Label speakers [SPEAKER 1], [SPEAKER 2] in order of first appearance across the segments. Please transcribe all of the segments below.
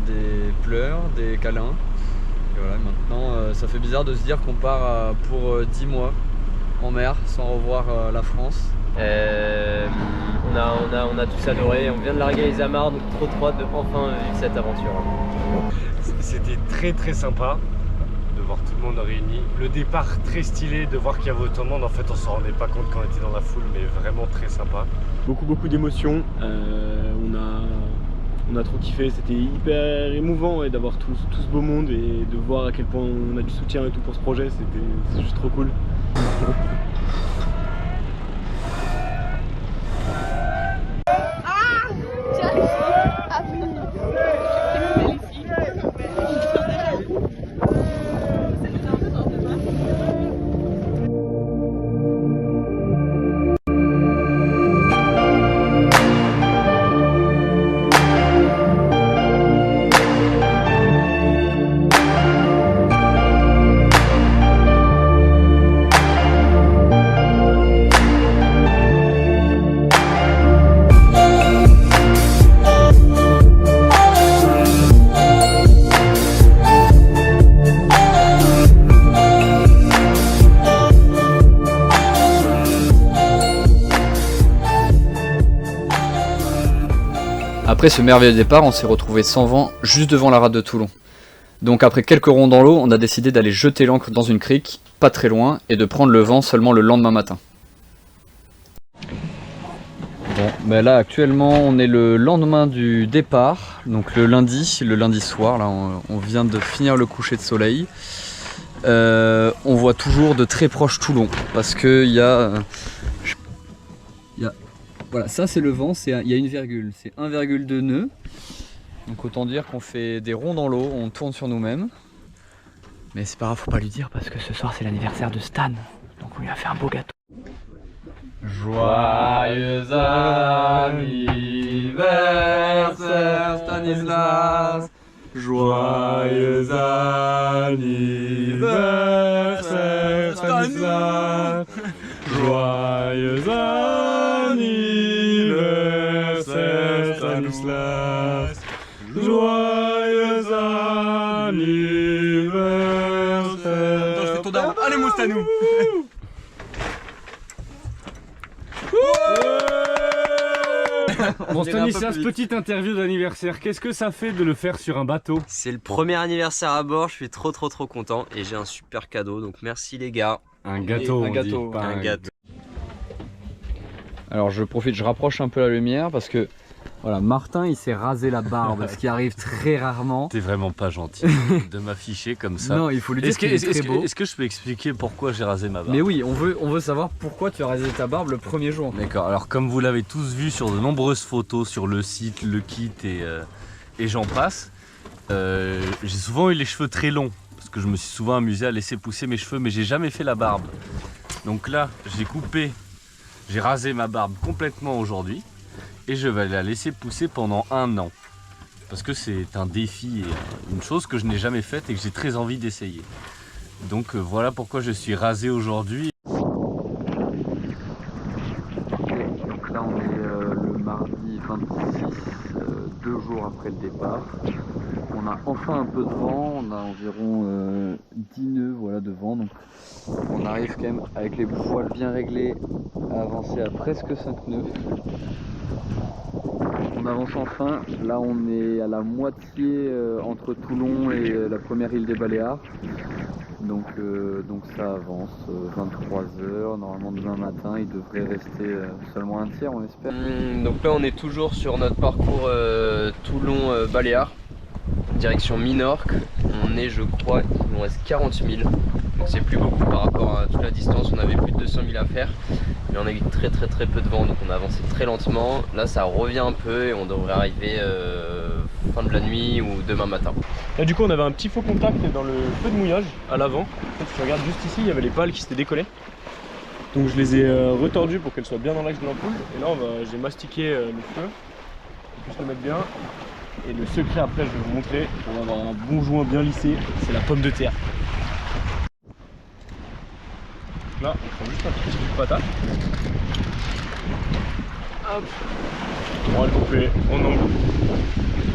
[SPEAKER 1] des pleurs, des câlins. Et voilà, maintenant ça fait bizarre de se dire qu'on part pour 10 mois en mer sans revoir la France.
[SPEAKER 2] On a tous adoré, on vient de larguer les amarres, donc trop hâte de enfin vivre cette aventure.
[SPEAKER 3] C'était très sympa de voir tout le monde réuni. Le départ très stylé, de voir qu'il y avait autant de monde. En fait, on s'en rendait pas compte quand on était dans la foule, mais vraiment très sympa.
[SPEAKER 4] Beaucoup d'émotions. On a trop kiffé, c'était hyper émouvant d'avoir tout ce beau monde et de voir à quel point on a du soutien et tout pour ce projet, c'est juste trop cool.
[SPEAKER 1] Après ce merveilleux départ, on s'est retrouvé sans vent juste devant la rade de Toulon. Donc après quelques ronds dans l'eau, on a décidé d'aller jeter l'ancre dans une crique, pas très loin, et de prendre le vent seulement le lendemain matin. Bon, ben là actuellement on est le lendemain du départ, donc le lundi soir, là on vient de finir le coucher de soleil. On voit toujours de très proche Toulon, parce que il y a voilà, ça c'est le vent, il y a une virgule, c'est 1,2 nœuds. Donc autant dire qu'on fait des ronds dans l'eau, on tourne sur nous-mêmes. Mais c'est pas grave, faut pas lui dire parce que ce soir c'est l'anniversaire de Stan. Donc on lui a fait un beau gâteau. Joyeux anniversaire Stanislas. Joyeux anniversaire Stanislas. Joyeux anniversaire Stanislas. Joyeux anniversaire. Attends, je fais ton daron. Allez mon Stanou.
[SPEAKER 4] Bon Stanislas, petite interview d'anniversaire, qu'est-ce que ça fait de le faire sur un bateau?
[SPEAKER 2] C'est le premier anniversaire à bord, je suis trop content et j'ai un super cadeau, donc merci les gars.
[SPEAKER 4] Un gâteau,
[SPEAKER 1] un
[SPEAKER 4] on
[SPEAKER 1] gâteau.
[SPEAKER 4] dit, pas
[SPEAKER 2] Un gâteau.
[SPEAKER 1] Alors je profite, je rapproche un peu la lumière parce que voilà, Martin il s'est rasé la barbe, ce qui arrive très rarement.
[SPEAKER 3] T'es vraiment pas gentil de m'afficher comme ça.
[SPEAKER 1] Non, il faut lui dire qu'il est très beau.
[SPEAKER 3] Est-ce que je peux expliquer pourquoi j'ai rasé ma barbe?
[SPEAKER 1] Mais oui, on veut savoir pourquoi tu as rasé ta barbe le premier jour.
[SPEAKER 3] D'accord, alors comme vous l'avez tous vu sur de nombreuses photos sur le site, le kit et j'en passe, j'ai souvent eu les cheveux très longs parce que je me suis souvent amusé à laisser pousser mes cheveux, mais j'ai jamais fait la barbe. Donc là, j'ai rasé ma barbe complètement aujourd'hui et je vais la laisser pousser pendant 1 an. Parce que c'est un défi et une chose que je n'ai jamais faite et que j'ai très envie d'essayer. Donc voilà pourquoi je suis rasé aujourd'hui.
[SPEAKER 1] Donc là on est le mardi 26, 2 jours après le départ. On a enfin un peu de vent, on a environ 10 nœuds voilà, de vent. Donc on arrive quand même avec les voiles bien réglées à avancer à presque 5 nœuds. On avance enfin, là on est à la moitié entre Toulon et la première île des Baléares. Donc ça avance, 23 h, normalement demain matin il devrait rester seulement un tiers on espère.
[SPEAKER 2] Donc là on est toujours sur notre parcours Toulon-Baléares, direction Minorque. On est, je crois, il nous reste 40 000, donc c'est plus beaucoup par rapport à toute la distance, on avait plus de 200 000 à faire. Mais on a eu très peu de vent, donc on a avancé très lentement. Là ça revient un peu et on devrait arriver fin de la nuit ou demain matin.
[SPEAKER 4] Là du coup on avait un petit faux contact dans le feu de mouillage à l'avant. Si tu regardes juste ici, il y avait les pales qui s'étaient décollées. Donc je les ai retordus pour qu'elles soient bien dans l'axe de l'ampoule. Et là j'ai mastiqué le feu, on peut se le mettre bien. Et le secret après je vais vous montrer, pour avoir un bon joint bien lissé, c'est la pomme de terre. Là, on prend juste un petit coup de patate. Hop. On va le couper en angle.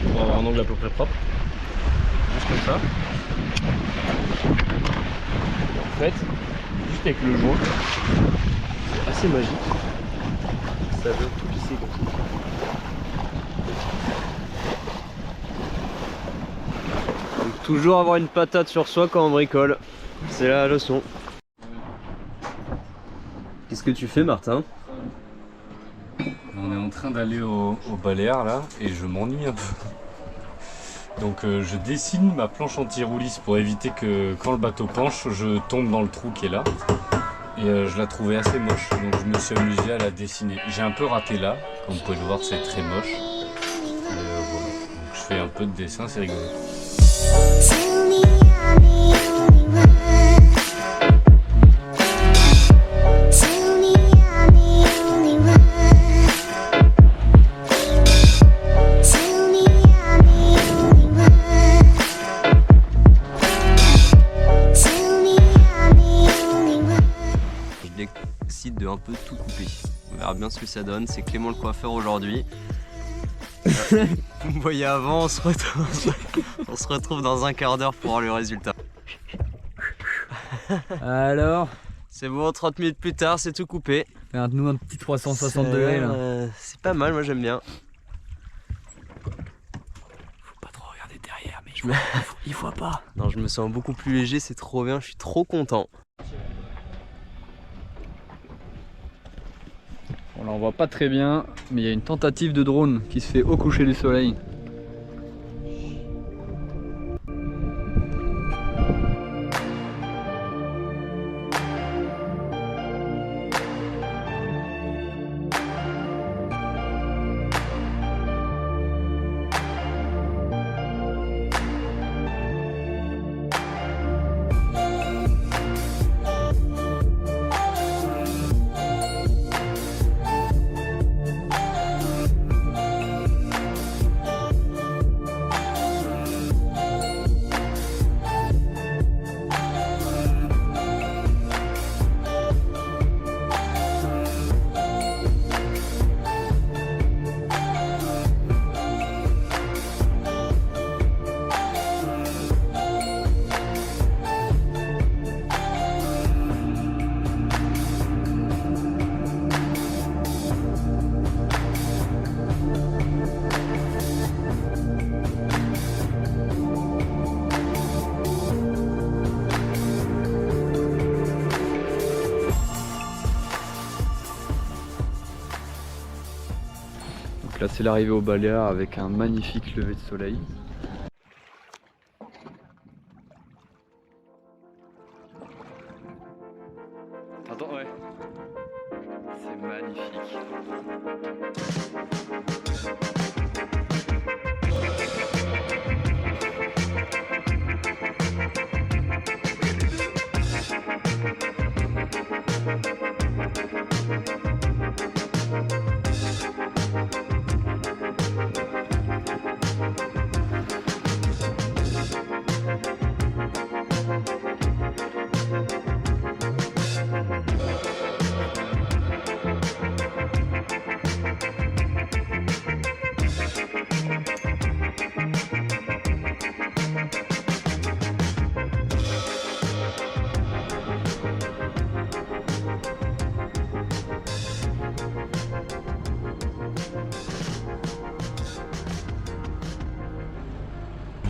[SPEAKER 4] On va avoir un angle à peu près propre. passe comme ça. Et en fait, juste avec le joint, c'est assez magique. Ça vient tout lisser comme ça.
[SPEAKER 2] Donc, toujours avoir une patate sur soi quand on bricole. C'est la leçon. Qu'est-ce que tu fais, Martin?
[SPEAKER 3] On est en train d'aller au Baléares là et je m'ennuie un peu. Donc je dessine ma planche anti-roulisse pour éviter que quand le bateau penche, je tombe dans le trou qui est là. Et je la trouvais assez moche, donc je me suis amusé à la dessiner. J'ai un peu raté là, comme vous pouvez le voir c'est très moche. Voilà. Donc je fais un peu de dessin, c'est rigolo.
[SPEAKER 5] Tell me I'm the only one. Tell me I'm the only one. Tell me I'm the only one. Tell me I'm the only one.
[SPEAKER 2] Je décide de un peu tout couper. On verra bien ce que ça donne. C'est Clément le coiffeur aujourd'hui. Vous me voyez avant, on se retrouve dans un quart d'heure pour voir le résultat.
[SPEAKER 1] Alors,
[SPEAKER 2] C'est bon, 30 minutes plus tard, c'est tout coupé.
[SPEAKER 1] nous un petit 360 degrés là.
[SPEAKER 2] C'est pas mal, moi j'aime bien.
[SPEAKER 1] Faut pas trop regarder derrière, mais
[SPEAKER 2] Je me-
[SPEAKER 1] il voit pas.
[SPEAKER 2] Non, je me sens beaucoup plus léger, c'est trop bien, je suis trop content.
[SPEAKER 1] Bon là on voit pas très bien, mais il y a une tentative de drone qui se fait au coucher du soleil. Donc là c'est l'arrivée au Baléares avec un magnifique lever de soleil. Attends, ouais. C'est magnifique.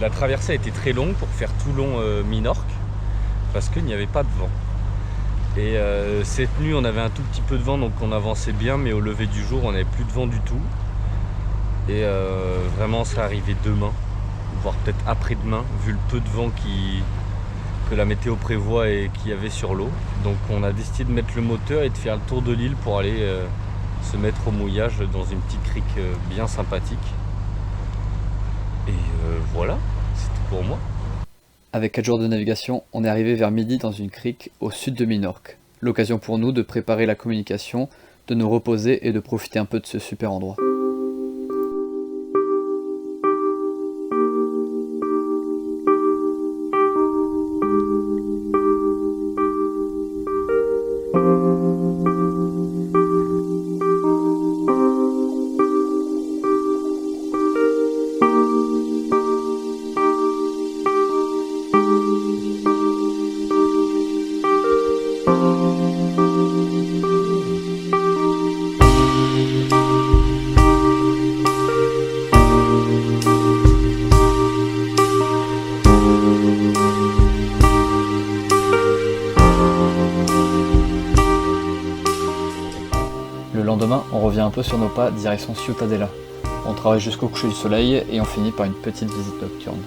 [SPEAKER 3] La traversée a été très longue pour faire Toulon-Minorque parce qu'il n'y avait pas de vent. Et cette nuit on avait un tout petit peu de vent donc on avançait bien, mais au lever du jour on n'avait plus de vent du tout. Et vraiment ça arrivait demain, voire peut-être après-demain, vu le peu de vent que la météo prévoit et qu'il y avait sur l'eau. Donc on a décidé de mettre le moteur et de faire le tour de l'île pour aller se mettre au mouillage dans une petite crique bien sympathique. Et voilà, c'est tout pour moi.
[SPEAKER 1] Avec 4 jours de navigation, on est arrivé vers midi dans une crique au sud de Minorque. L'occasion pour nous de préparer la communication, de nous reposer et de profiter un peu de ce super endroit. lendemain, on revient un peu sur nos pas direction Ciutadella. On travaille jusqu'au coucher du soleil et on finit par une petite visite nocturne.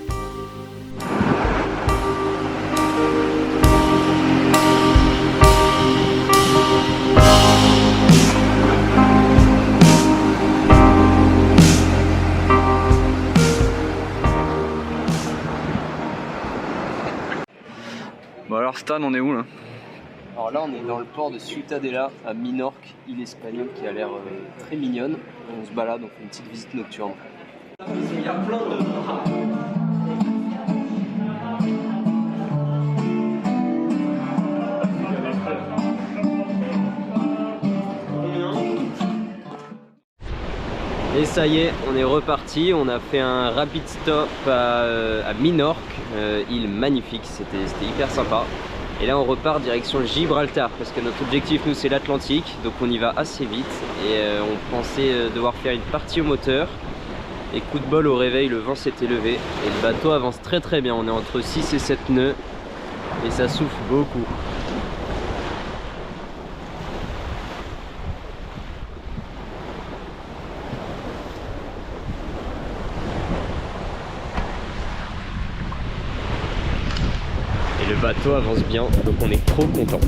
[SPEAKER 2] Bon alors Stan, on est où là? Alors là on est dans le port de Ciutadella à Minorque, île espagnole qui a l'air très mignonne. On se balade, on fait une petite visite nocturne. Il y a plein de... Et ça y est, on est reparti, on a fait un rapid stop à Minorque, île magnifique, c'était hyper sympa. Et là on repart direction Gibraltar, parce que notre objectif nous c'est l'Atlantique, donc on y va assez vite. Et on pensait devoir faire une partie au moteur. Et coup de bol au réveil, le vent s'était levé et le bateau avance très bien, on est entre 6 et 7 nœuds et ça souffle beaucoup. Et le bateau avance bien, donc on est trop content.